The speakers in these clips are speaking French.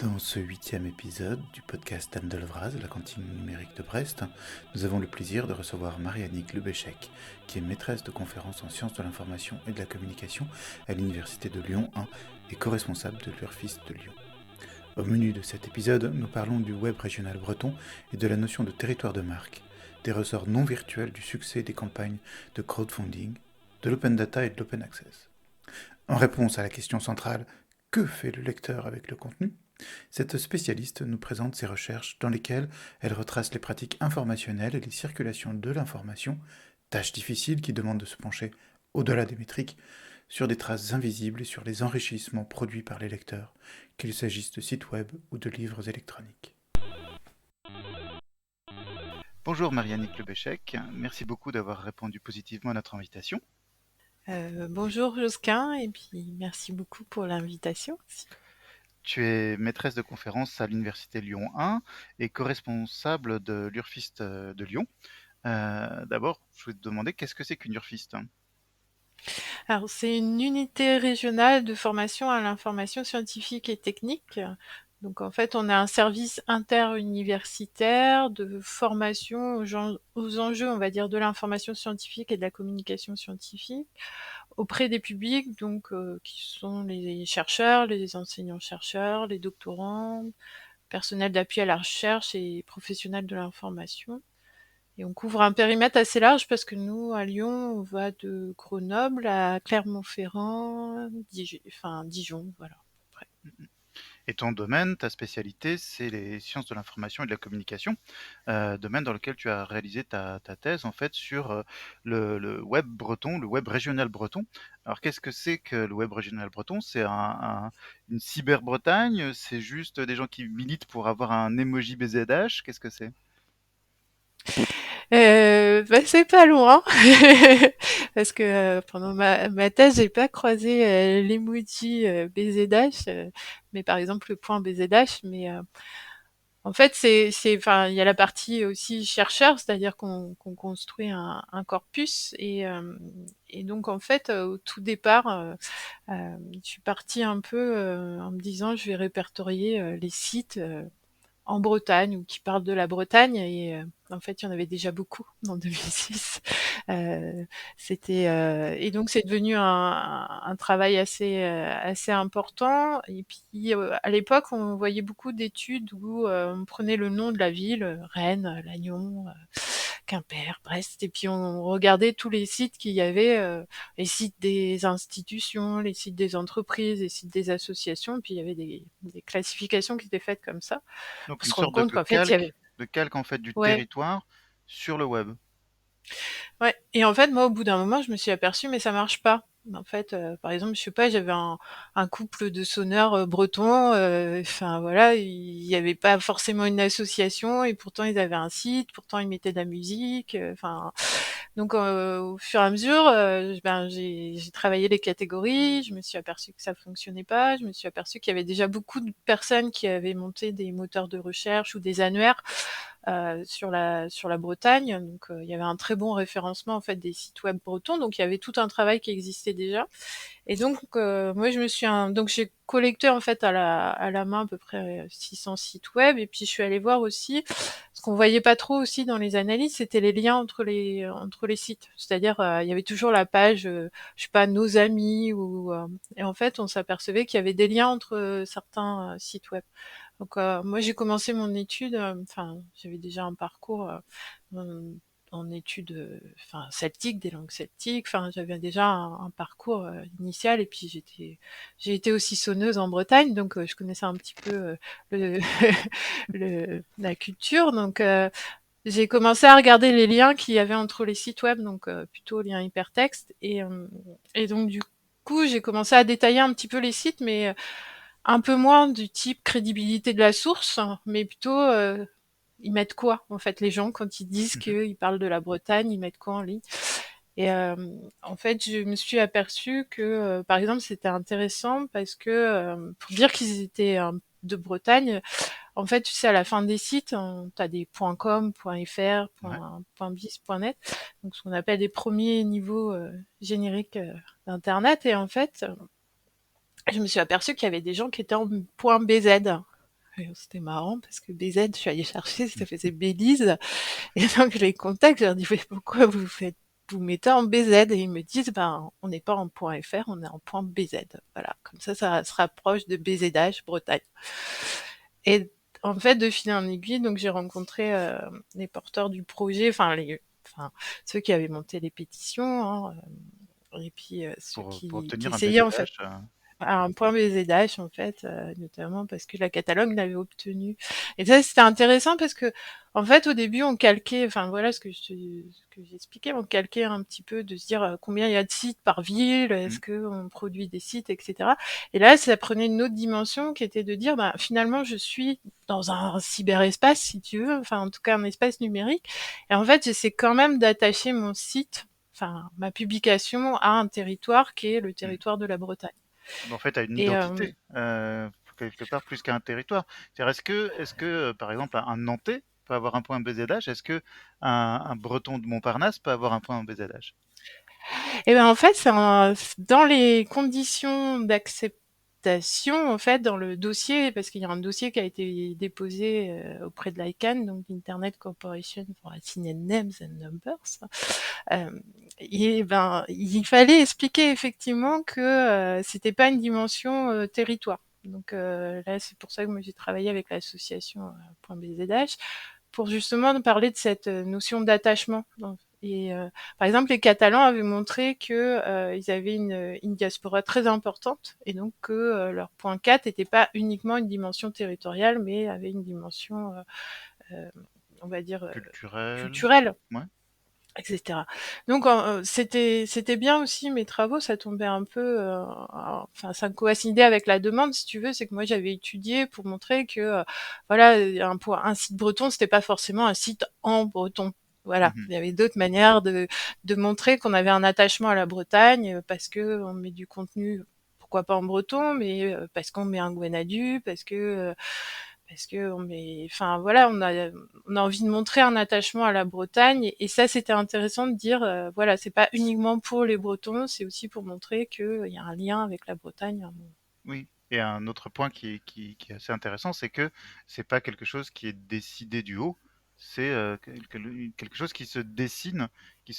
Dans ce 8e épisode du podcast Anne Delvraz, la cantine numérique de Brest, nous avons le plaisir de recevoir Mariannick Lebéchec, qui est maîtresse de conférences en sciences de l'information et de la communication à l'Université de Lyon 1 et co-responsable de l'URFIS de Lyon. Au menu de cet épisode, nous parlons du web régional breton et de la notion de territoire de marque, des ressorts non virtuels du succès des campagnes de crowdfunding, de l'open data et de l'open access. En réponse à la question centrale « Que fait le lecteur avec le contenu ?», cette spécialiste nous présente ses recherches dans lesquelles elle retrace les pratiques informationnelles et les circulations de l'information, tâches difficiles qui demandent de se pencher au-delà des métriques, sur des traces invisibles et sur les enrichissements produits par les lecteurs, qu'il s'agisse de sites web ou de livres électroniques. Bonjour Mariannick Lebéchec, merci beaucoup d'avoir répondu positivement à notre invitation. Bonjour Josquin, et puis merci beaucoup pour l'invitation. Tu es maîtresse de conférences à l'Université Lyon 1 et co-responsable de l'URFIST de Lyon. D'abord, je voulais te demander qu'est-ce que c'est qu'une URFIST ? Alors, c'est une unité régionale de formation à l'information scientifique et technique. Donc, en fait, on a un service interuniversitaire de formation aux enjeux, on va dire, de l'information scientifique et de la communication scientifique auprès des publics, donc qui sont les chercheurs, les enseignants-chercheurs, les doctorants, personnel d'appui à la recherche et professionnels de l'information. Et on couvre un périmètre assez large parce que nous, à Lyon, on va de Grenoble à Clermont-Ferrand, Dijon, voilà. Et ton domaine, ta spécialité, c'est les sciences de l'information et de la communication, domaine dans lequel tu as réalisé ta thèse en fait sur le web breton, le web régional breton. Alors qu'est-ce que c'est que le web régional breton? C'est une cyber-Bretagne? C'est juste des gens qui militent pour avoir un emoji BZH? Qu'est-ce que c'est? C'est pas loin, parce que pendant ma thèse, j'ai pas croisé l'emoji BZH, mais par exemple le point BZH, mais en fait, enfin, il y a la partie aussi chercheur, c'est-à-dire qu'on construit un corpus, et donc en fait, au tout départ, je suis partie un peu en me disant, je vais répertorier les sites en Bretagne ou qui parlent de la Bretagne, et en fait, il y en avait déjà beaucoup en 2006. Euh, et donc c'est devenu un travail assez important. Et puis à l'époque, on voyait beaucoup d'études où on prenait le nom de la ville, Rennes, Lannion, Quimper, Brest, et puis on regardait tous les sites qu'il y avait, les sites des institutions, les sites des entreprises, les sites des associations, et puis il y avait des classifications qui étaient faites comme ça, Donc pour une se rendre sorte compte qu'en fait il y avait... de calque en fait du Ouais, territoire sur le web. ouais. Et en fait, moi, au bout d'un moment, je me suis aperçue, mais ça marche pas. En fait, par exemple, je sais pas, j'avais un couple de sonneurs bretons. Enfin voilà, il y avait pas forcément une association, et pourtant ils avaient un site, pourtant ils mettaient de la musique. Enfin, donc au fur et à mesure, j'ai travaillé les catégories. Je me suis aperçue que ça fonctionnait pas. Je me suis aperçue qu'il y avait déjà beaucoup de personnes qui avaient monté des moteurs de recherche ou des annuaires sur la Bretagne. Donc il y avait un très bon référencement en fait des sites web bretons. Donc il y avait tout un travail qui existait déjà. Et donc moi donc j'ai collecté en fait à la main à peu près 600 sites web, et puis je suis allée voir aussi ce qu'on voyait pas trop aussi dans les analyses, c'était les liens entre les sites. C'est-à-dire il y avait toujours la page je sais pas, nos amis, ou et en fait on s'apercevait qu'il y avait des liens entre certains sites web. Donc moi j'ai commencé mon étude, enfin j'avais déjà un parcours en, en études celtiques, des langues celtiques, enfin j'avais déjà un parcours initial, et puis j'ai été aussi sonneuse en Bretagne, donc je connaissais un petit peu le, la culture, donc j'ai commencé à regarder les liens qu'il y avait entre les sites web, donc plutôt liens hypertextes, et donc du coup j'ai commencé à détailler un petit peu les sites, mais un peu moins du type crédibilité de la source, mais plutôt ils mettent quoi en fait les gens quand ils disent Mhm. qu'ils parlent de la Bretagne, ils mettent quoi en ligne. Et en fait, je me suis aperçue que par exemple c'était intéressant parce que pour dire qu'ils étaient de Bretagne, en fait tu sais à la fin des sites, tu as des .com, .fr, Ouais. .bis, .net, donc ce qu'on appelle des premiers niveaux génériques d'internet. Et en fait je me suis aperçue qu'il y avait des gens qui étaient en .bz. Et c'était marrant parce que BZ, je suis allée chercher, ça faisait Belize. Et donc, je les contacte, je leur dis, mais pourquoi vous mettez en BZ? Et ils me disent, ben, on n'est pas en point .fr, on est en point BZ. Voilà. Comme ça se rapproche de BZH Bretagne. Et en fait, de fil en aiguille, donc j'ai rencontré les porteurs du projet, enfin, ceux qui avaient monté les pétitions, hein, et puis ceux pour qui obtenir un essayaient en fait BZH. à un point BZH en fait, notamment parce que la Catalogne l'avait obtenu. Et ça c'était intéressant parce que en fait au début on calquait, enfin voilà ce que j'expliquais, on calquait un petit peu de se dire combien il y a de sites par ville, est-ce Mm. que on produit des sites, etc. Et là ça prenait une autre dimension qui était de dire bah finalement je suis dans un cyberespace si tu veux, enfin en tout cas un espace numérique, et en fait j'essaie quand même d'attacher mon site, enfin ma publication à un territoire qui est le Mm. territoire de la Bretagne. En fait, à une Et identité, quelque part, plus qu'à un territoire. C'est-à-dire, est-ce que, par exemple, un Nantais peut avoir un point BZH? Est-ce que un Breton de Montparnasse peut avoir un point BZH? et ben en fait, dans les conditions d'acceptation, en fait, dans le dossier, parce qu'il y a un dossier qui a été déposé auprès de l'ICANN, donc l'Internet Corporation for Assigned Names and Numbers, euh, et ben il fallait expliquer effectivement que c'était pas une dimension territoire. Donc là, c'est pour ça que moi j'ai travaillé avec l'association .bzh pour justement parler de cette notion d'attachement. Et par exemple, les Catalans avaient montré que ils avaient une diaspora très importante et donc que leur point 4 n'était pas uniquement une dimension territoriale, mais avait une dimension, euh, on va dire, Culturel? culturelle, Ouais. etc. Donc c'était bien aussi mes travaux, ça tombait un peu, enfin ça coïncidait avec la demande si tu veux, c'est que moi j'avais étudié pour montrer que voilà un site breton c'était pas forcément un site en breton. Voilà, Mhm. il y avait d'autres manières de montrer qu'on avait un attachement à la Bretagne parce que on met du contenu, pourquoi pas en breton, mais parce qu'on met un Gwenadu, parce que on met, enfin voilà, on a envie de montrer un attachement à la Bretagne et ça c'était intéressant de dire voilà, c'est pas uniquement pour les Bretons, c'est aussi pour montrer qu'il y a un lien avec la Bretagne. Oui. Et un autre point qui est assez intéressant, c'est que c'est pas quelque chose qui est décidé du haut, c'est quelque chose qui se dessine,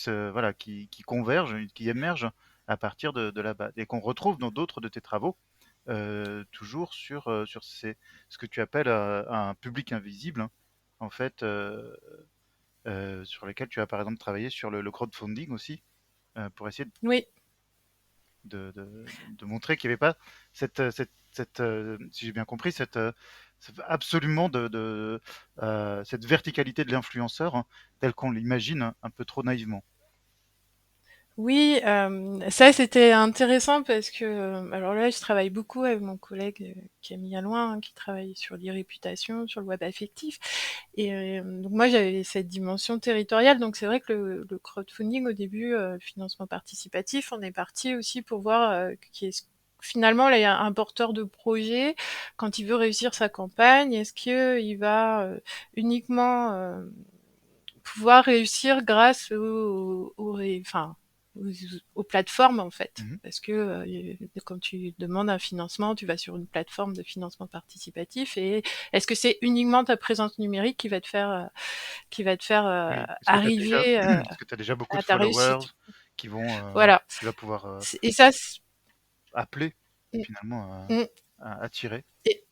voilà, qui converge, qui émerge à partir de la base, et qu'on retrouve dans d'autres de tes travaux, toujours sur ce que tu appelles un public invisible, hein, en fait, sur lesquels tu as par exemple travaillé sur le crowdfunding aussi, pour essayer Oui, de montrer qu'il n'y avait pas si j'ai bien compris, absolument cette verticalité de l'influenceur, hein, telle qu'on l'imagine un peu trop naïvement. oui, ça c'était intéressant parce que alors là je travaille beaucoup avec mon collègue Camille Alloin qui travaille sur l'e-réputation, sur le web affectif. Et donc moi j'avais cette dimension territoriale, donc c'est vrai que le crowdfunding au début, le financement participatif, on est parti aussi pour voir finalement là, il y a un porteur de projet quand il veut réussir sa campagne, est-ce que il va uniquement pouvoir réussir grâce enfin, aux, aux plateformes en fait. Mhm. Parce que quand tu demandes un financement, tu vas sur une plateforme de financement participatif et est-ce que c'est uniquement ta présence numérique qui va te faire Oui. Est-ce que tu as déjà, arriver est-ce que tu déjà beaucoup à de ta followers réussite? qui vont, Voilà. tu vas pouvoir Et ça, appeler mm, finalement mm. à attirer? Et,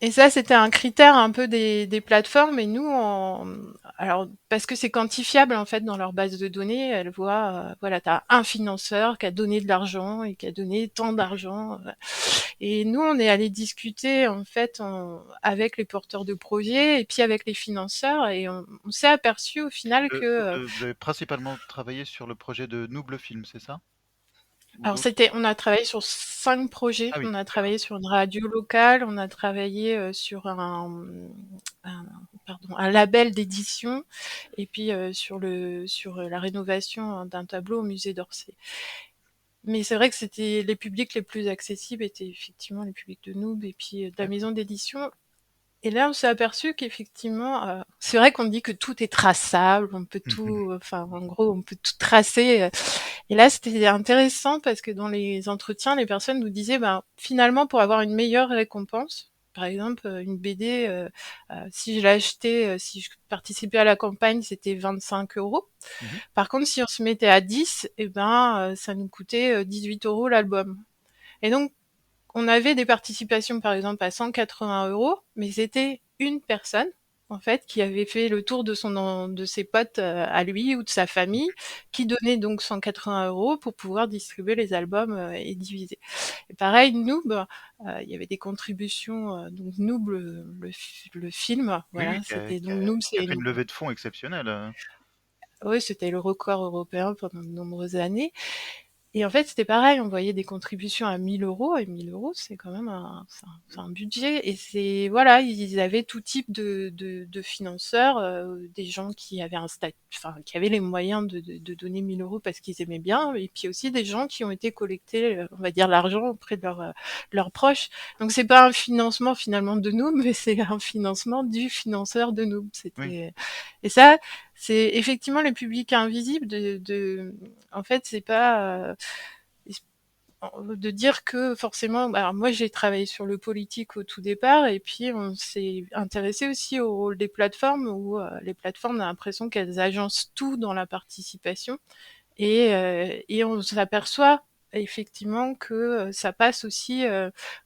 Et ça, c'était un critère un peu des plateformes. Et nous, alors parce que c'est quantifiable en fait dans leur base de données, elles voient, voilà, t'as un financeur qui a donné de l'argent et qui a donné tant d'argent. Et nous, on est allé discuter en fait avec les porteurs de projets et puis avec les financeurs, et on s'est aperçu au final que Vous avez principalement travaillé sur le projet de Nouble Film, c'est ça? Ou alors d'autres? on a travaillé sur 5 projets. Ah oui, On a d'accord. travaillé sur une radio locale, on a travaillé sur un, pardon, un label d'édition, et puis sur la rénovation d'un tableau au musée d'Orsay. Mais c'est vrai que c'était les publics les plus accessibles étaient effectivement les publics de Noob et puis de la D'accord. maison d'édition. Et là, on s'est aperçu qu'effectivement, c'est vrai qu'on dit que tout est traçable, on peut tout, enfin, en gros, on peut tout tracer. Et là, c'était intéressant parce que dans les entretiens, les personnes nous disaient, ben, finalement, pour avoir une meilleure récompense, Par exemple, une BD, si je l'achetais, si je participais à la campagne, c'était 25 €. Mhm. Par contre, si on se mettait à 10, eh ben, ça nous coûtait 18 € l'album. Et donc, on avait des participations, par exemple, à 180 €, mais c'était une personne, en fait, qui avait fait le tour de ses potes à lui ou de sa famille, qui donnait donc 180 € pour pouvoir distribuer les albums et diviser. Et pareil, Noob, il y avait des contributions, donc Noob, le film, Oui, voilà, oui, c'était donc Noob, qui a c'est fait une... une levée de fonds exceptionnelle. Oui, c'était le record européen pendant de nombreuses années. Et en fait, c'était pareil, on voyait des contributions à 1 000 €, et 1 000 €, c'est quand même c'est un budget. Et c'est, voilà, ils avaient tout type de financeurs, des gens qui avaient enfin, qui avaient les moyens de donner 1 000 € parce qu'ils aimaient bien, et puis aussi des gens qui ont été collecter, on va dire, l'argent auprès de leurs proches. Donc c'est pas un financement finalement de nous, mais c'est un financement du financeur de nous. Oui, Et ça, c'est effectivement les publics invisibles en fait, c'est pas de dire que forcément. Alors moi, j'ai travaillé sur le politique au tout départ, et puis on s'est intéressé aussi au rôle des plateformes, où les plateformes, on a l'impression qu'elles agencent tout dans la participation, et on s'aperçoit effectivement que ça passe aussi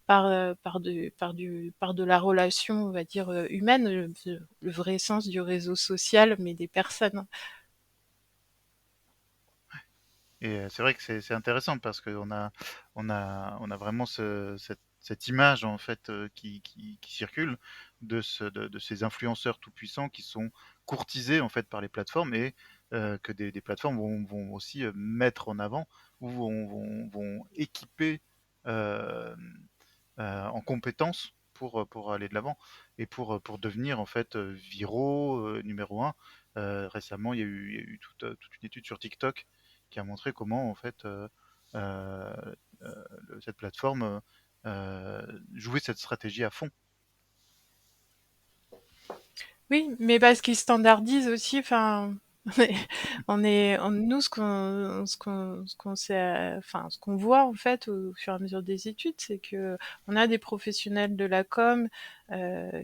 par de la relation, on va dire, humaine, le vrai sens du réseau social, mais des personnes. et c'est vrai que c'est intéressant parce qu'on a, on a vraiment cette image en fait qui circule de ces influenceurs tout puissants qui sont courtisés en fait par les plateformes et que des plateformes vont aussi mettre en avant ou vont équiper euh, en compétences pour aller de l'avant et pour devenir en fait viraux, numéro un. Récemment, il y a eu toute une étude sur TikTok qui a montré comment en fait euh, cette plateforme jouait cette stratégie à fond. Oui, mais parce qu'ils standardisent aussi, enfin, nous, ce qu'on voit, en fait, au fur et à mesure des études, c'est que on a des professionnels de la com,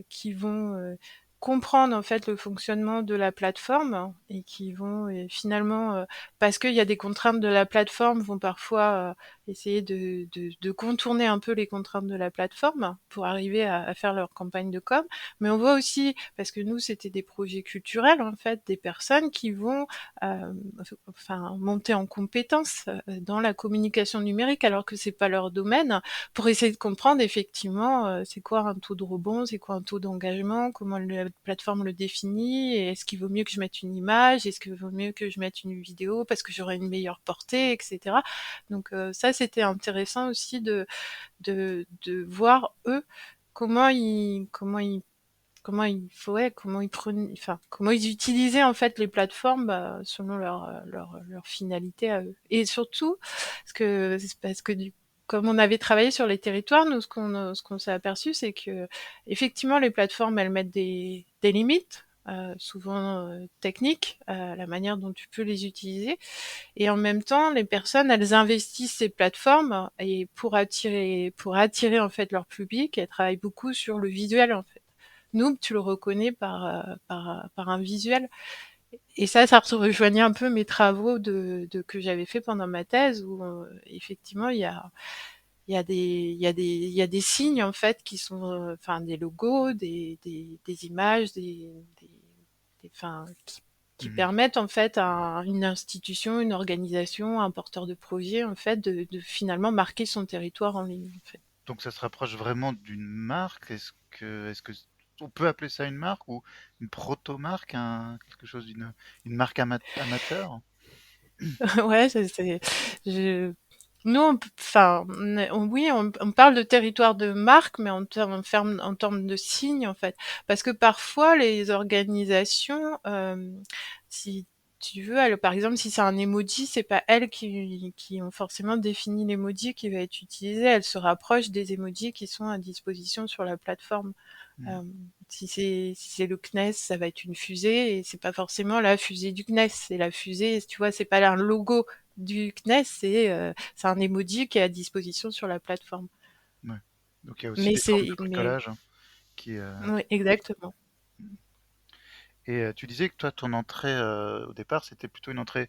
qui vont, comprendre, en fait, le fonctionnement de la plateforme, et qui vont, finalement, parce qu'il y a des contraintes de la plateforme, vont parfois, essayer de contourner un peu les contraintes de la plateforme pour arriver à faire leur campagne de com. Mais on voit aussi, parce que nous, c'était des projets culturels, en fait, des personnes qui vont euh, enfin, monter en compétences dans la communication numérique, alors que c'est pas leur domaine, pour essayer de comprendre effectivement c'est quoi un taux de rebond, c'est quoi un taux d'engagement, comment la plateforme le définit, et est-ce qu'il vaut mieux que je mette une image, est-ce qu'il vaut mieux que je mette une vidéo parce que j'aurai une meilleure portée, etc. Donc ça, c'était intéressant aussi de voir eux comment ils prenaient, enfin, comment ils utilisaient en fait les plateformes, selon leur finalité à eux. Et surtout, comme on avait travaillé sur les territoires, nous, ce qu'on s'est aperçu, c'est que effectivement les plateformes, elles mettent des limites. Souvent techniques, la manière dont tu peux les utiliser, et en même temps les personnes, elles investissent ces plateformes, et pour attirer en fait leur public, elles travaillent beaucoup sur le visuel, en fait. Noob, tu le reconnais par un visuel. Et ça se rejoignait un peu mes travaux que j'avais fait pendant ma thèse, où effectivement il y a des signes, en fait, qui sont, enfin, des logos, des images, enfin, qui Mhm. permettent en fait à une institution, une organisation, un porteur de projet, en fait, de finalement marquer son territoire en ligne, en fait. Donc ça se rapproche vraiment d'une marque. Est-ce que on peut appeler ça une marque ou une proto-marque, quelque chose une marque amateur? Ouais, je- nous, enfin, oui, on parle de territoire de marque, mais en termes de signes, en fait. Parce que parfois, les organisations, si tu veux, par exemple, si c'est un emoji, c'est pas elles qui ont forcément défini l'emoji qui va être utilisé. Elles se rapprochent des emojis qui sont à disposition sur la plateforme. Mhm. Euh, si c'est le CNES, ça va être une fusée, et c'est pas forcément la fusée du CNES, c'est la fusée, tu vois, c'est pas un logo du CNES, c'est un emoji qui est à disposition sur la plateforme. Ouais. Donc il y a aussi Mais des formes c'est de mais bricolage. qui, Oui, exactement. Et tu disais que toi, ton entrée au départ, c'était plutôt une entrée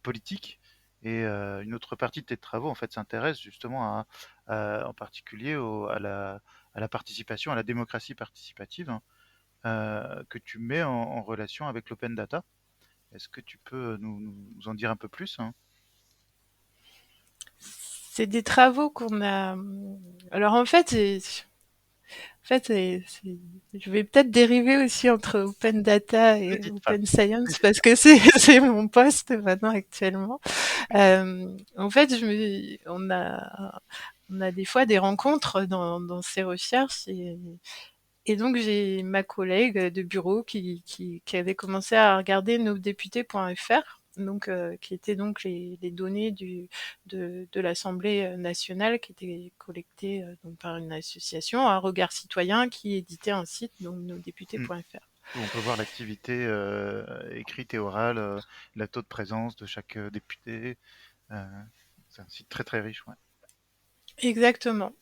politique. Et une autre partie de tes travaux, en fait, s'intéresse justement en particulier à la participation, à la démocratie participative, hein, que tu mets en relation avec l'open data. Est-ce que tu peux nous en dire un peu plus, hein? C'est des travaux qu'on a. Alors je vais peut-être dériver aussi entre open data et N'hésite pas, open science n'hésite parce pas. que c'est c'est mon poste maintenant actuellement. En fait, on a des fois des rencontres dans ces recherches et donc j'ai ma collègue de bureau qui avait commencé à regarder nosdéputés.fr, donc qui étaient donc les données de l'Assemblée nationale qui étaient collectées donc par une association, un regard citoyen qui éditait un site, donc Hmm. nosdéputés.fr. Où on peut voir l'activité écrite et orale, la taux de présence de chaque député. euh, c'est un site très très riche, ouais. Exactement.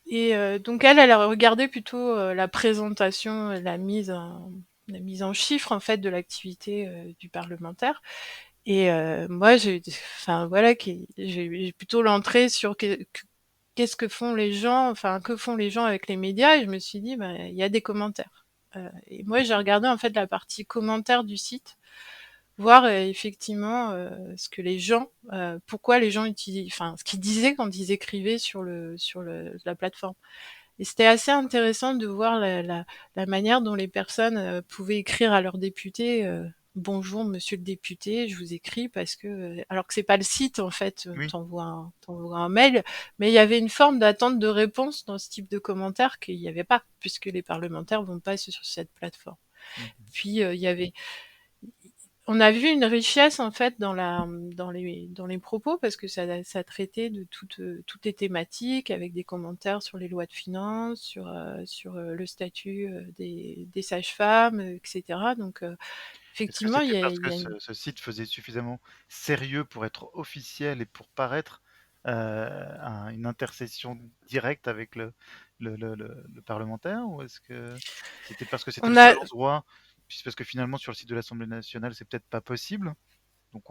Et donc elle a regardé plutôt la présentation, la mise en chiffres en fait de l'activité du parlementaire. Et moi, enfin voilà, j'ai plutôt l'entrée sur qu'est-ce que font les gens, enfin que font les gens avec les médias. Et je me suis dit, bah, il y a des commentaires. Et moi, j'ai regardé en fait la partie commentaires du site, voir effectivement ce que les gens, pourquoi les gens utilisent, enfin ce qu'ils disaient quand ils écrivaient sur la plateforme. Et c'était assez intéressant de voir la manière dont les personnes pouvaient écrire à leurs députés. Bonjour, monsieur le député, je vous écris parce que, alors que c'est pas le site en fait, Oui. t'envoies un mail, mais il y avait une forme d'attente de réponse dans ce type de commentaires qu'il n'y avait pas, puisque les parlementaires vont pas sur cette plateforme. Mhm. Puis on a vu une richesse en fait dans les propos parce que ça traitait de toutes les thématiques avec des commentaires sur les lois de finances, sur le statut des sages-femmes, etc. Donc Est-ce que effectivement, c'était parce il que y a une... ce site faisait suffisamment sérieux pour être officiel et pour paraître une intercession directe avec le parlementaire, ou est-ce que c'était parce que c'était le On seul a, endroit, puis parce que finalement sur le site de l'Assemblée nationale c'est peut-être pas possible, donc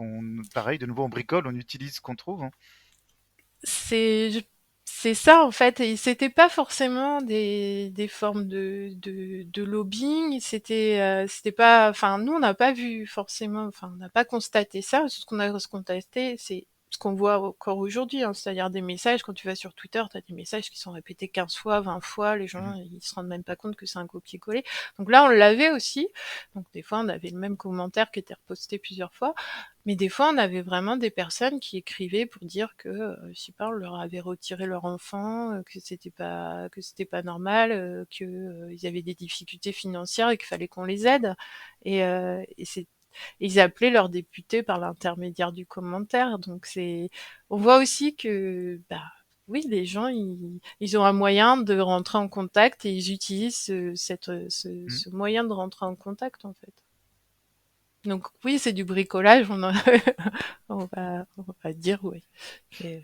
pareil, de nouveau on bricole, on utilise ce qu'on trouve, hein. c'est je- c'est ça en fait, et c'était pas forcément des formes de lobbying, c'était pas, enfin nous on n'a pas vu forcément, enfin on n'a pas constaté ça. Ce qu'on a constaté, c'est ce qu'on voit encore aujourd'hui, hein, c'est-à-dire des messages. Quand tu vas sur Twitter, tu as des messages qui sont répétés 15 fois, 20 fois, les gens Mhm. ils se rendent même pas compte que c'est un copier-coller. Donc là on l'avait aussi, donc des fois on avait le même commentaire qui était reposté plusieurs fois. Mais des fois, on avait vraiment des personnes qui écrivaient pour dire que, je sais pas, on leur avait retiré leur enfant, que c'était pas normal, que, ils avaient des difficultés financières et qu'il fallait qu'on les aide. Et ils appelaient leurs députés par l'intermédiaire du commentaire. Donc on voit aussi que, bah, oui, les gens, ils ont un moyen de rentrer en contact et ils utilisent Mhm. ce moyen de rentrer en contact, en fait. Donc oui, c'est du bricolage, on va dire oui. Et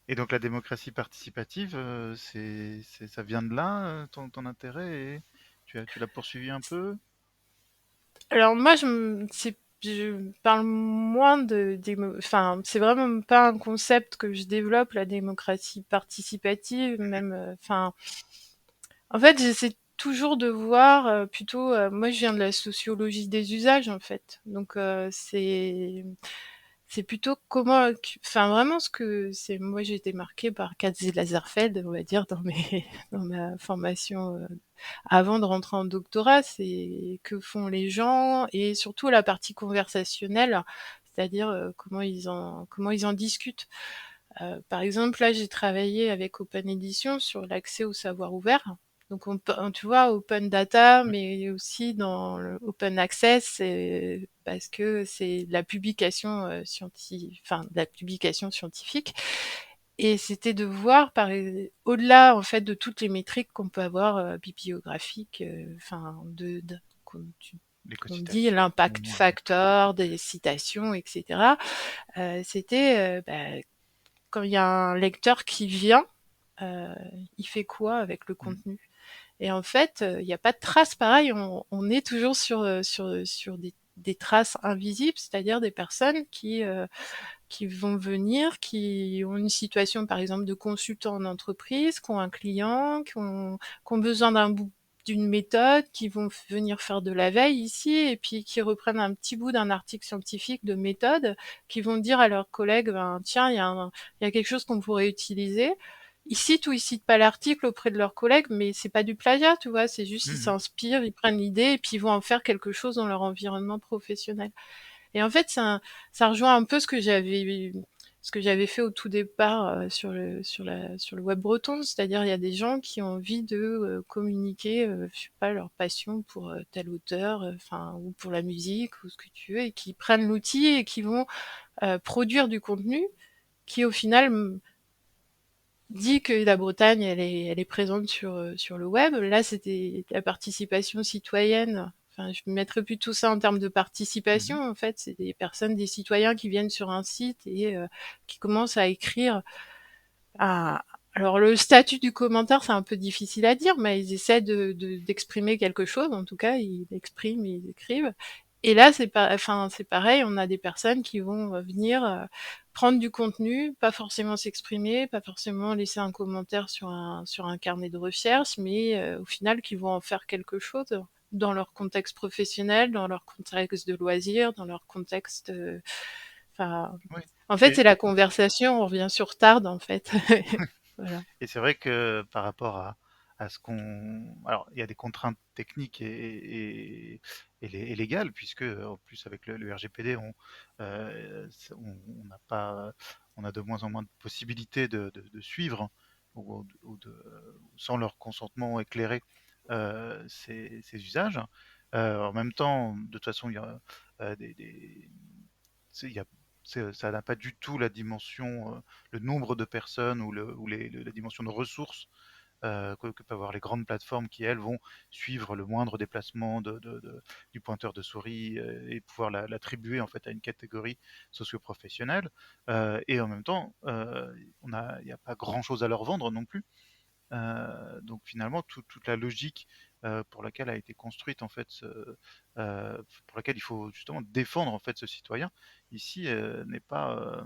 Et donc la démocratie participative, ça vient de là, ton intérêt, et tu l'as poursuivi un peu? alors moi, je parle moins enfin, c'est vraiment pas un concept que je développe, la démocratie participative, même, enfin, en fait, j'essaie toujours de voir plutôt, moi je viens de la sociologie des usages en fait, donc c'est plutôt comment, enfin vraiment ce que c'est. Moi, j'ai été marquée par Katz et Lagerfeld, on va dire, dans ma formation avant de rentrer en doctorat. C'est que font les gens et surtout la partie conversationnelle, c'est-à-dire comment ils en discutent. Par exemple, là, j'ai travaillé avec Open Edition sur l'accès au savoir ouvert. Donc, tu vois, open data, mais aussi dans le open access, parce que c'est de la publication scientifique, enfin, de la publication scientifique. Et c'était de voir, au-delà, en fait, de toutes les métriques qu'on peut avoir bibliographiques, enfin, on dit L'éco-citation. l'impact factor, des citations, etc. C'était, bah, quand il y a un lecteur qui vient, il fait quoi avec le Mmh. contenu? Et en fait, il n'y a pas de traces. Pareil, on est toujours sur des traces invisibles, c'est-à-dire des personnes qui vont venir, qui ont une situation, par exemple, de consultant en entreprise, qui ont un client, qui ont besoin d'une méthode, qui vont venir faire de la veille ici, et puis qui reprennent un petit bout d'un article scientifique de méthode, qui vont dire à leurs collègues, ben, tiens, il y a quelque chose qu'on pourrait utiliser. Ils citent ou ils citent pas l'article auprès de leurs collègues, mais c'est pas du plagiat, tu vois, c'est juste ils Mmh. s'inspirent, ils prennent l'idée et puis ils vont en faire quelque chose dans leur environnement professionnel. Et en fait, ça rejoint un peu ce que j'avais fait au tout départ sur le web breton, c'est-à-dire il y a des gens qui ont envie de communiquer, je sais pas, leur passion pour tel auteur, enfin ou pour la musique ou ce que tu veux, et qui prennent l'outil et qui vont produire du contenu qui au final dit que la Bretagne, elle est présente sur le web. Là, c'était la participation citoyenne. Enfin, je mettrais plutôt ça en termes de Mmh. participation. En fait, c'est des personnes, des citoyens qui viennent sur un site et qui commencent à écrire. À... Alors, le statut du commentaire, c'est un peu difficile à dire, mais ils essaient d'exprimer quelque chose. En tout cas, ils expriment, ils écrivent. Et là, c'est pareil, on a des personnes qui vont venir prendre du contenu, pas forcément s'exprimer, pas forcément laisser un commentaire sur un carnet de recherche, mais au final, qui vont en faire quelque chose dans leur contexte professionnel, dans leur contexte de loisirs, dans leur contexte. Enfin, Oui. en fait, Et c'est la conversation, on revient sur Tard, en fait. Voilà. Et c'est vrai que par rapport à ce qu'on... Alors, il y a des contraintes techniques et légales, puisque en plus avec le RGPD, on n'a pas, on a de moins en moins de possibilités de suivre sans leur consentement éclairé ces usages. En même temps, de toute façon, il y a il y a ça n'a pas du tout la dimension, le nombre de personnes ou la dimension de ressources que peuvent avoir les grandes plateformes qui, elles, vont suivre le moindre déplacement du pointeur de souris et pouvoir l'attribuer en fait à une catégorie socio-professionnelle. Et en même temps, il n'y a pas grand-chose à leur vendre non plus. Donc finalement, toute la logique pour laquelle a été construite en fait, pour laquelle il faut justement défendre en fait ce citoyen, ici n'est pas,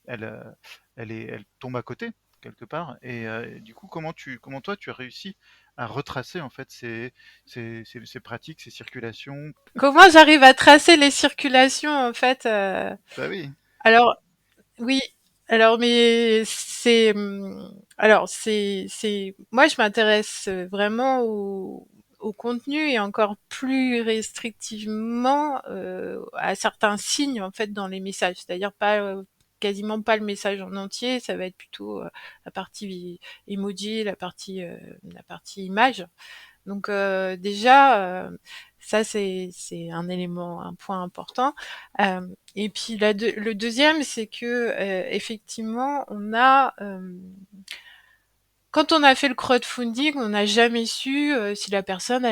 elle tombe à côté quelque part. Et du coup, comment toi tu as réussi à retracer en fait ces pratiques, ces circulations? Comment j'arrive à tracer les circulations, en fait Bah oui. Alors, oui. Alors, mais moi, je m'intéresse vraiment au contenu et encore plus restrictivement à certains signes en fait dans les messages. C'est-à-dire pas quasiment pas le message en entier. Ça va être plutôt la partie emoji, la partie image. Donc déjà, ça c'est un élément, un point important. Et puis le deuxième, c'est que effectivement, quand on a fait le crowdfunding, on n'a jamais su si la personne,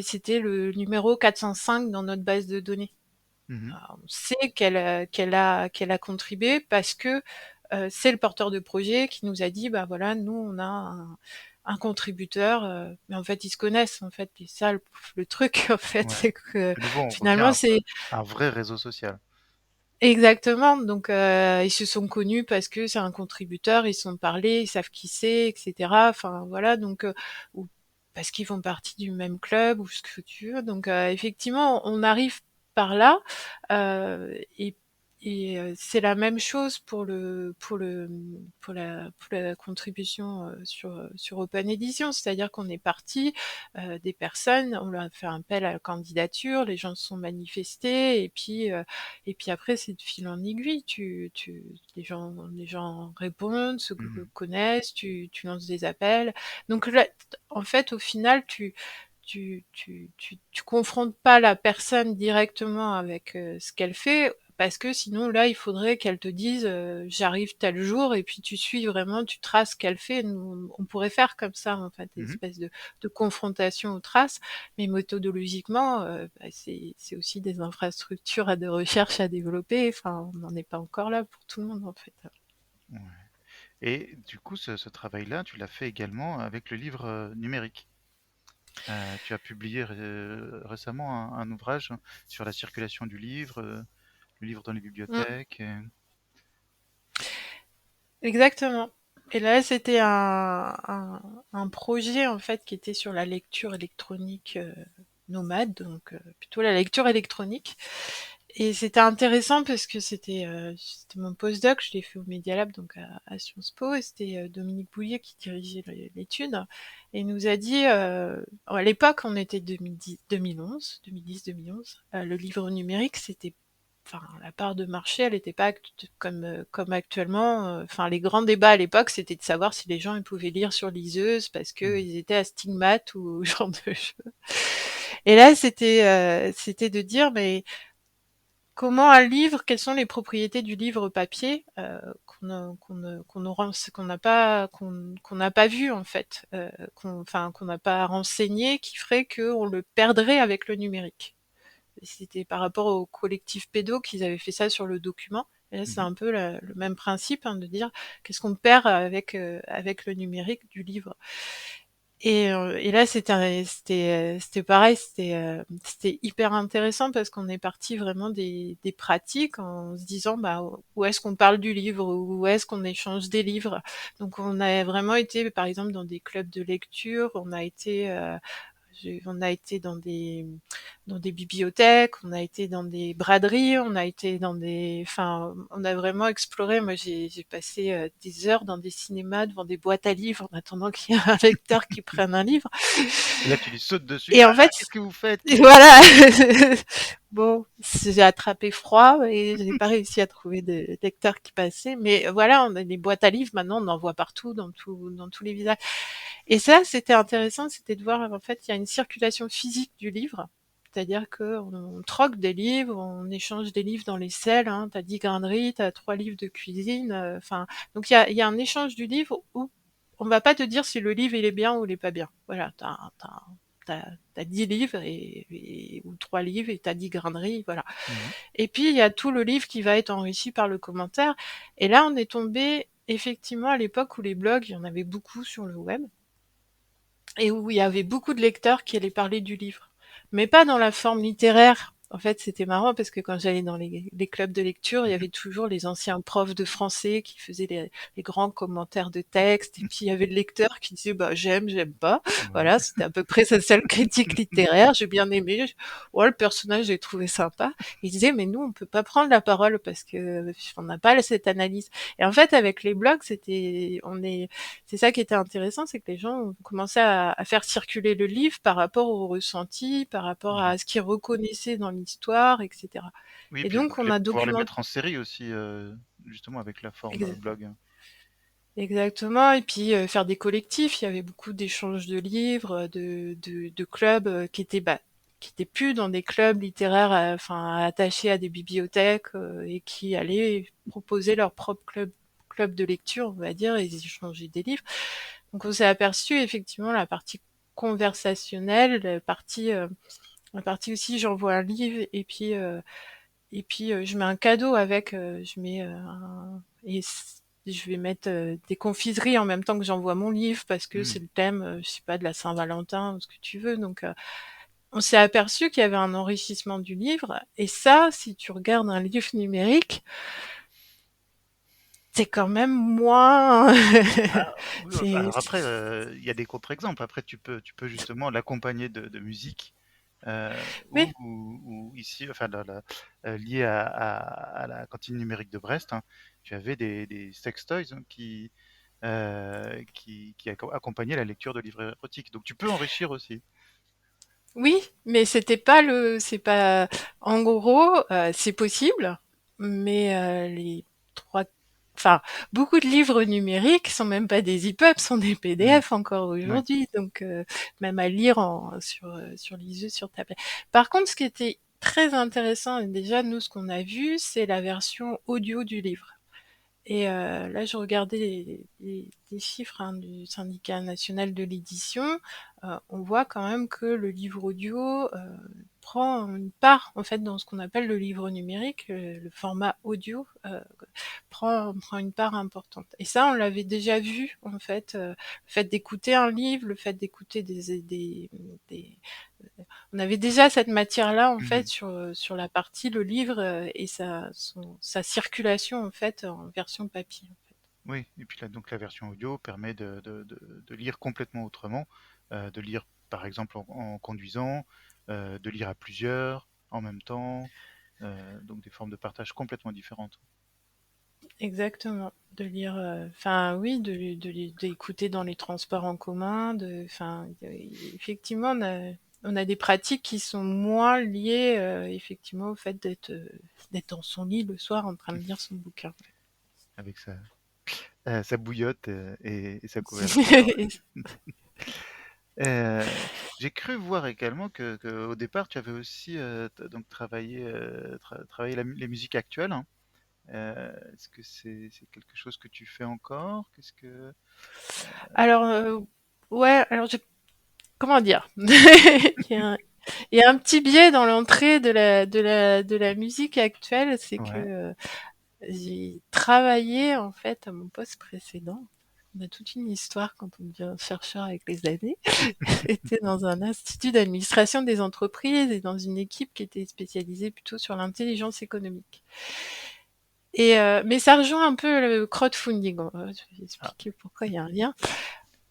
c'était le numéro 405 dans notre base de données. Mhm. Alors, on sait qu'elle a contribué parce que c'est le porteur de projet qui nous a dit, bah voilà, nous on a un contributeur, mais en fait ils se connaissent en fait, et ça le truc en fait, Ouais. c'est que De nouveau, on revient finalement c'est à un vrai réseau social. exactement. Donc ils se sont connus parce que c'est un contributeur, ils se sont parlé, ils savent qui c'est, etc. Enfin voilà, donc ou parce qu'ils font partie du même club ou ce que tu veux. Donc effectivement, on arrive par là, et c'est la même chose pour la contribution sur Open Edition, c'est-à-dire qu'on est parti des personnes, on leur a fait un appel à la candidature, les gens se sont manifestés et puis après, c'est de fil en aiguille. Les gens répondent, se Mhm. connaissent, tu lances des appels. Donc là, en fait, au final, tu confrontes pas la personne directement avec ce qu'elle fait, parce que sinon, là, il faudrait qu'elle te dise j'arrive tel jour, et puis tu suis vraiment, tu traces ce qu'elle fait. Nous, on pourrait faire comme ça, en fait, des Mhm. espèces de confrontation aux traces, mais méthodologiquement, c'est aussi des infrastructures de recherche à développer. Enfin, on n'en est pas encore là pour tout le monde, en fait. Ouais. Et du coup, ce travail-là, tu l'as fait également avec le livre numérique. Tu as publié récemment un ouvrage sur la circulation du livre, le livre dans les Mmh, bibliothèques. exactement. Et là, c'était un projet en fait qui était sur la lecture électronique nomade, donc plutôt la lecture électronique. Et c'était intéressant parce que c'était mon postdoc, je l'ai fait au Media Lab, donc à Sciences Po, et c'était Dominique Bouillet qui dirigeait l'étude. Et il nous a dit, à l'époque, on était 2010, 2011, 2010-2011, le livre numérique, c'était, enfin, la part de marché, elle n'était pas comme actuellement. Enfin, les grands débats à l'époque, c'était de savoir si les gens ils pouvaient lire sur liseuse parce Mhm. qu'ils étaient astigmates ou ce genre de choses. Et là, c'était de dire, mais comment un livre, quelles sont les propriétés du livre papier qu'on n'a pas vu en fait, qu'on n'a pas renseigné, qui ferait qu'on le perdrait avec le numérique. Et c'était par rapport au collectif pédo qu'ils avaient fait ça sur le document. Et là, c'est Mhm. un peu le même principe hein, de dire qu'est-ce qu'on perd avec le numérique du livre. Et là, c'était pareil, c'était hyper intéressant parce qu'on est parti vraiment des pratiques en se disant bah où est-ce qu'on parle du livre, où est-ce qu'on échange des livres. Donc on a vraiment été par exemple dans des clubs de lecture, on a été dans des bibliothèques, on a été dans des braderies, on a été enfin, on a vraiment exploré. Moi, j'ai passé des heures dans des cinémas devant des boîtes à livres en attendant qu'il y ait un lecteur qui prenne un livre. Et là, tu lui sautes dessus. Et Ah, en fait, qu'est-ce que vous faites? voilà. Bon, j'ai attrapé froid et j'ai pas réussi à trouver de lecteur qui passait. Mais voilà, on a des boîtes à livres. Maintenant, on en voit partout, dans tous les visages. Et ça, c'était intéressant, c'était de voir, en fait, il y a une circulation physique du livre. C'est-à-dire qu'on troque des livres, on échange des livres dans les selles, hein. T'as 10 grains de riz, t'as 3 livres de cuisine, enfin, donc il y a un échange du livre où on va pas te dire si le livre il est bien ou il est pas bien. Voilà, t'as 10 livres ou 3 livres et t'as 10 grains de riz, voilà. Mhm. Et puis, il y a tout le livre qui va être enrichi par le commentaire. Et là, on est tombé, effectivement, à l'époque où les blogs, il y en avait beaucoup sur le web et où il y avait beaucoup de lecteurs qui allaient parler du livre, mais pas dans la forme littéraire. En fait, c'était marrant parce que quand j'allais dans les clubs de lecture, il y avait toujours les anciens profs de français qui faisaient les grands commentaires de texte, et puis il y avait le lecteur qui disait bah j'aime pas. Ouais. Voilà, c'était à peu près sa seule critique littéraire. J'ai bien aimé. Ouais, le personnage j'ai trouvé sympa. Il disait mais nous on peut pas prendre la parole parce que on n'a pas cette analyse. Et en fait, avec les blogs, c'est ça qui était intéressant, c'est que les gens ont commencé à faire circuler le livre par rapport au ressenti, par rapport Mhm. à ce qu'ils reconnaissaient dans l'histoire, etc. Oui, Et puis donc, on a pouvoir les documenté mettre en série aussi, justement avec la forme blog. exactement, et puis faire des collectifs. Il y avait beaucoup d'échanges de livres, de clubs qui étaient plus dans des clubs littéraires, enfin attachés à des bibliothèques et qui allaient proposer leur propre club de lecture, on va dire, et ils échangeaient des livres. Donc on s'est aperçu effectivement la partie conversationnelle, la partie aussi j'envoie un livre et puis je mets un cadeau avec, je mets je vais mettre des confiseries en même temps que j'envoie mon livre parce que c'est Mhm. le thème, je sais pas, de la Saint-Valentin ou ce que tu veux. Donc on s'est aperçu qu'il y avait un enrichissement du livre et ça, si tu regardes un livre numérique, c'est quand même moins. Ah, oui, c'est alors après, il y a des contre-exemples. Après, tu peux justement l'accompagner de musique oui, ou ici, enfin, lié à la cantine numérique de Brest, hein, tu avais des sextoys hein, qui accompagnaient la lecture de livres érotiques. Donc, tu peux enrichir aussi. oui, mais c'est pas, en gros, c'est possible, mais les trois, enfin, beaucoup de livres numériques sont même pas des EPUB, sont des Mm. PDF encore Ouais. aujourd'hui, donc même à lire sur liseuse, sur tablette. Par contre, ce qui était très intéressant, et déjà nous, ce qu'on a vu, c'est la version audio du livre. Et là, je regardais des chiffres du syndicat national de l'édition, on voit quand même que le livre audio prend une part en fait dans ce qu'on appelle le livre numérique, le format audio prend une part importante. Et ça, on l'avait déjà vu en fait, le fait d'écouter un livre, le fait d'écouter des on avait déjà cette matière-là en fait Mhm. sur la partie le livre et sa circulation en fait en version papier. Oui, et puis là, donc la version audio permet de lire complètement autrement, de lire par exemple en conduisant, de lire à plusieurs en même temps, donc des formes de partage complètement différentes. Exactement. De lire, enfin oui, d'écouter dans les transports en commun, effectivement, on a des pratiques qui sont moins liées, effectivement, au fait d'être dans son lit le soir en train de lire son bouquin. Avec sa bouillotte et sa couverture. J'ai cru voir également que au départ, tu avais aussi donc travaillé les musiques actuelles, hein. Est-ce que c'est quelque chose que tu fais encore? Qu'est-ce que... Alors, ouais, alors comment dire? Il y a un petit biais dans l'entrée de la musique actuelle, c'est que Ouais, j'ai travaillé en fait à mon poste précédent. On a toute une histoire quand on devient chercheur avec les années. J'étais dans un institut d'administration des entreprises et dans une équipe qui était spécialisée plutôt sur l'intelligence économique. Mais ça rejoint un peu le crowdfunding. Je vais ah, expliquer pourquoi il y a un lien.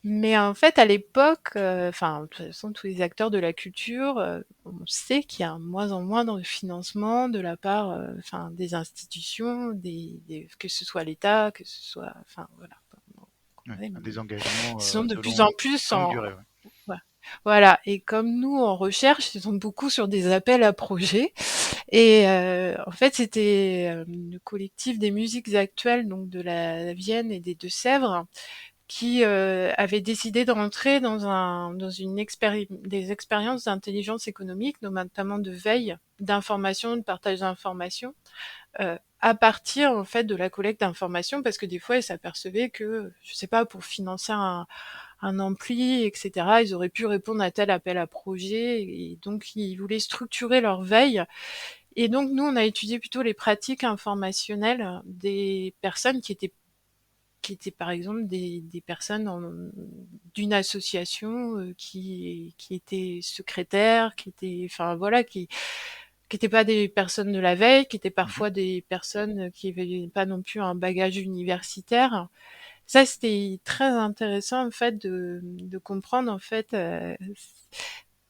Mais en fait, à l'époque, enfin, de toute façon, tous les acteurs de la culture, on sait qu'il y a moins en moins de financement de la part, enfin, des institutions, que ce soit l'État, que ce soit, enfin, voilà. ouais, Ouais, des engagements ils sont de de plus en plus longue durée, ouais. ouais. Voilà. Et comme nous, en recherche, ils sont beaucoup sur des appels à projets. Et en fait, c'était le collectif des musiques actuelles, donc de la Vienne et des Deux-Sèvres, qui avait décidé de rentrer dans des expériences d'intelligence économique, notamment de veille d'information, de partage d'informations, à partir en fait de la collecte d'informations, parce que des fois ils s'apercevaient que, je sais pas, pour financer un ampli, etc., ils auraient pu répondre à tel appel à projet, et donc ils voulaient structurer leur veille. Et donc nous on a étudié plutôt les pratiques informationnelles des personnes qui étaient par exemple des personnes d'une association qui étaient secrétaires, qui étaient, enfin voilà, qui étaient pas des personnes de la veille, qui étaient Mhm. parfois des personnes qui avaient pas non plus un bagage universitaire. Ça, c'était très intéressant en fait de comprendre en fait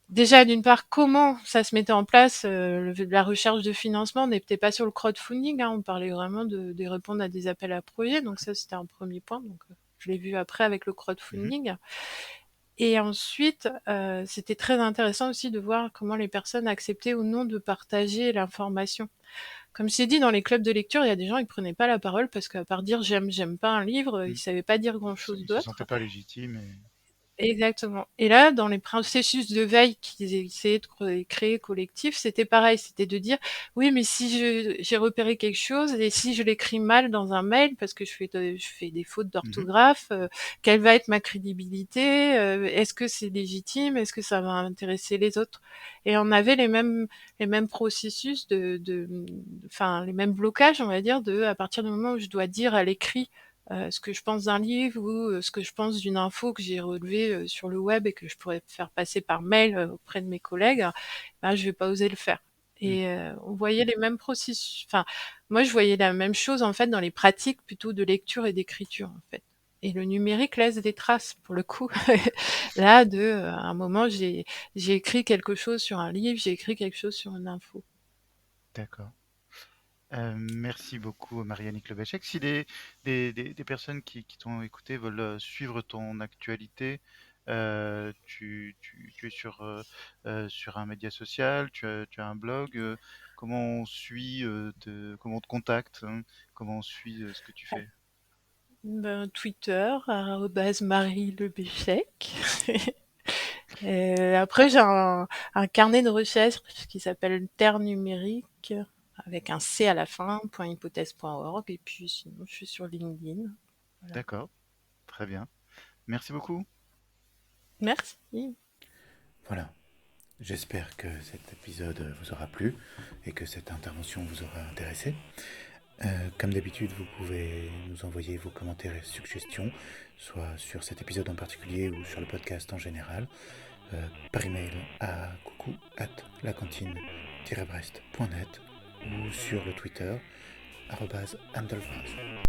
déjà d'une part comment ça se mettait en place la recherche de financement. On n'était pas sur le crowdfunding, hein, on parlait vraiment de répondre à des appels à projets, donc ça c'était un premier point. Donc je l'ai vu après avec le Mhm. crowdfunding. Et ensuite, c'était très intéressant aussi de voir comment les personnes acceptaient ou non de partager l'information. Comme c'est dit, dans les clubs de lecture, il y a des gens qui prenaient pas la parole parce qu'à part dire j'aime pas un livre, ils Mhm. savaient pas dire grand chose Ils se d'autre. sentaient pas légitimes et... Exactement. Et là, dans les processus de veille qu'ils essayaient de créer collectif, c'était pareil. C'était de dire, oui, mais si j'ai repéré quelque chose et si je l'écris mal dans un mail parce que je fais des fautes Mhm. d'orthographe, quelle va être ma crédibilité? Est-ce que c'est légitime? Est-ce que ça va intéresser les autres? Et on avait les mêmes processus enfin, les mêmes blocages, on va dire, à partir du moment où je dois dire à l'écrit ce que je pense d'un livre ou ce que je pense d'une info que j'ai relevée sur le web et que je pourrais faire passer par mail auprès de mes collègues, ben, je vais pas oser le faire. Mhm. Et on voyait les mêmes processus. Enfin, moi, je voyais la même chose en fait dans les pratiques plutôt de lecture et d'écriture en fait. Et le numérique laisse des traces pour le coup. Là, à un moment, j'ai écrit quelque chose sur un livre, j'ai écrit quelque chose sur une info. D'accord. Merci beaucoup, Marianne Lebèchek. Si des personnes qui t'ont écouté veulent suivre ton actualité, tu es sur un média social, tu as un blog. Comment on suit, comment on te contacte, hein, comment on suit ce que tu fais? Ben, Twitter, @marielebéchec. Après, j'ai un carnet de recherche qui s'appelle Terre numérique avec un C à la fin, .hypothèse.org. Et puis sinon, je suis sur LinkedIn. Voilà. D'accord, Très bien. Merci beaucoup. Merci. Voilà. J'espère que cet épisode vous aura plu et que cette intervention vous aura intéressé. Comme d'habitude, vous pouvez nous envoyer vos commentaires et suggestions, soit sur cet épisode en particulier ou sur le podcast en général, par email à coucou@lacantine-brest.net ou sur le Twitter @Andelvraz.